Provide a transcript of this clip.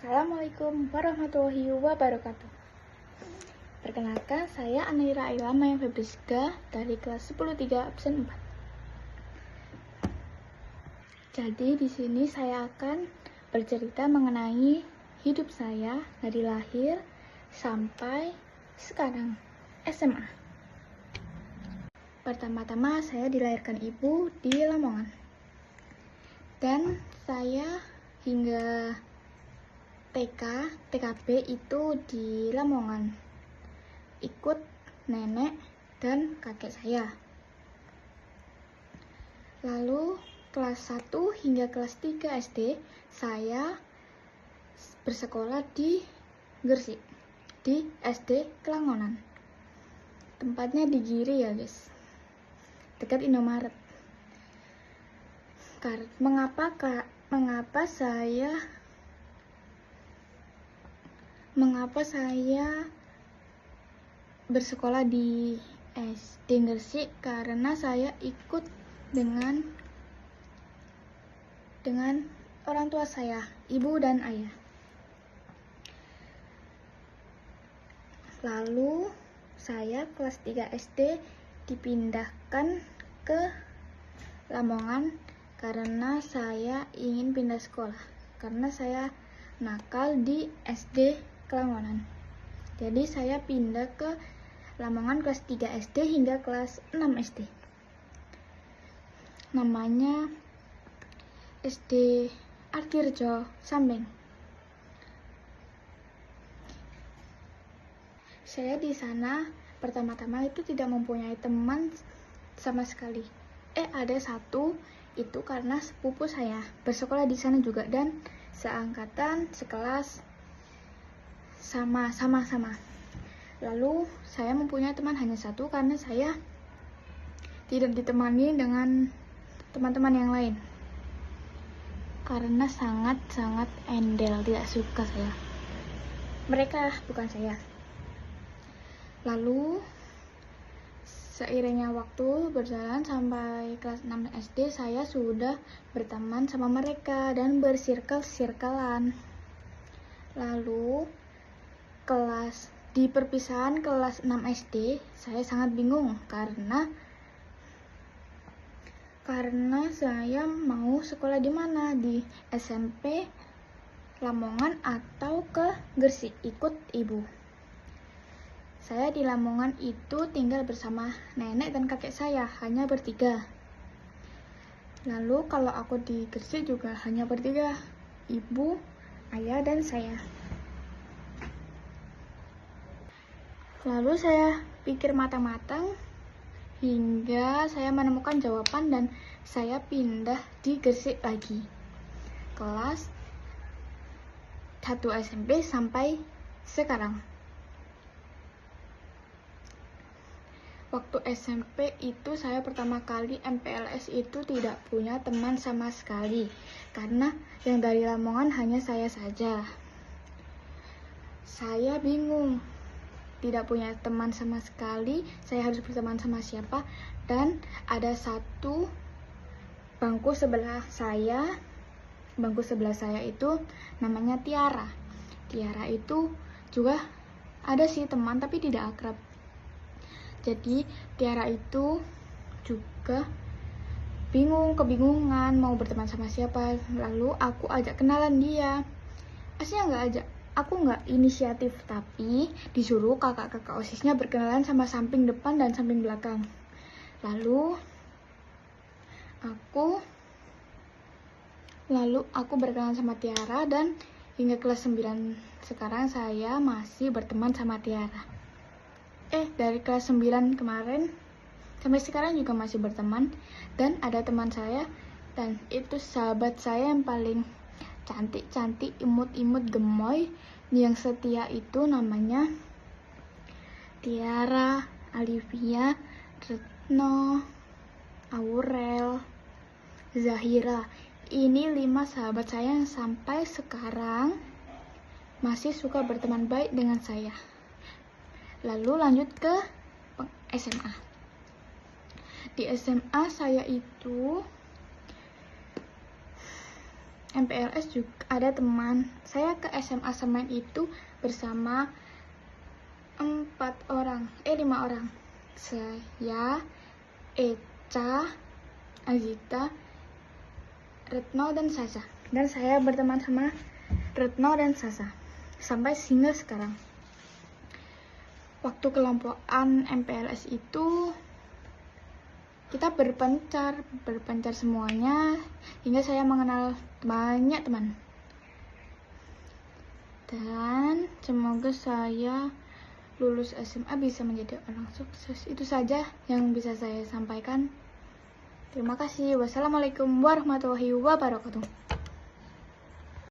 Assalamualaikum warahmatullahi wabarakatuh. Perkenalkan, saya Anaira Ailama yang Febriska dari kelas 10-3 absen 4. Jadi di sini saya akan bercerita mengenai hidup saya dari lahir sampai sekarang SMA. Pertama-tama saya dilahirkan ibu di Lamongan. Dan saya hingga TKP itu di Lamongan, ikut nenek dan kakek saya. Lalu kelas 1 hingga kelas 3 SD saya bersekolah di Gresik, di SD Kelangonan. Tempatnya di Giri ya guys, dekat Indomaret. Mengapa saya bersekolah di SD Gresik? Karena saya ikut dengan orang tua saya, ibu dan ayah. Lalu saya kelas 3 SD dipindahkan ke Lamongan karena saya ingin pindah sekolah, karena saya nakal di SD Kelangonan. Jadi saya pindah ke Lamongan kelas 3 SD hingga kelas 6 SD. Namanya SD Artirjo Sambeng. Saya di sana pertama-tama itu tidak mempunyai teman sama sekali. Ada satu, itu karena sepupu saya bersekolah di sana juga dan seangkatan, sekelas, sama. Lalu saya mempunyai teman hanya satu karena saya tidak ditemani dengan teman-teman yang lain. Karena sangat endel, tidak suka saya. Mereka, bukan saya. Lalu seiringnya waktu berjalan sampai kelas 6 SD, saya sudah berteman sama mereka dan bersirkel-sirkelan. Lalu di perpisahan kelas 6 SD, saya sangat bingung karena saya mau sekolah di mana, di SMP Lamongan atau ke Gresik ikut ibu. Saya di Lamongan itu tinggal bersama nenek dan kakek saya, hanya bertiga. Lalu kalau aku di Gresik juga hanya bertiga, ibu, ayah, dan saya. Lalu saya pikir matang-matang hingga saya menemukan jawaban dan saya pindah di Gresik lagi. Kelas 1 SMP sampai sekarang. Waktu SMP itu saya pertama kali MPLS itu tidak punya teman sama sekali. Karena yang dari Lamongan hanya saya saja. Saya bingung. Tidak punya teman sama sekali, saya harus berteman sama siapa? Dan ada satu bangku sebelah saya itu namanya Tiara. Tiara itu juga ada sih teman tapi tidak akrab. Jadi Tiara itu juga kebingungan mau berteman sama siapa. Lalu aku ajak kenalan dia. Aslinya aku nggak inisiatif, tapi disuruh kakak-kakak OSISnya berkenalan sama samping depan dan samping belakang. Lalu aku berkenalan sama Tiara dan hingga kelas 9 sekarang saya masih berteman sama Tiara. Dari kelas 9 kemarin sampai sekarang juga masih berteman, dan ada teman saya dan itu sahabat saya yang paling cantik, imut-imut, gemoy, yang setia itu namanya Tiara, Alivia, Retno, Aurel, Zahira. Ini 5 sahabat saya yang sampai sekarang masih suka berteman baik dengan saya. Lalu lanjut ke SMA. Di SMA saya itu MPLS juga ada teman. Saya ke SMA Semen itu bersama 5 orang. Saya, Eca, Azita, Retno, dan Sasa. Dan saya berteman sama Retno dan Sasa sampai hingga sekarang. Waktu kelompokan MPLS itu kita berpencar semuanya hingga saya mengenal banyak teman. Dan semoga saya lulus SMA bisa menjadi orang sukses. Itu saja yang bisa saya sampaikan. Terima kasih. Wassalamualaikum warahmatullahi wabarakatuh.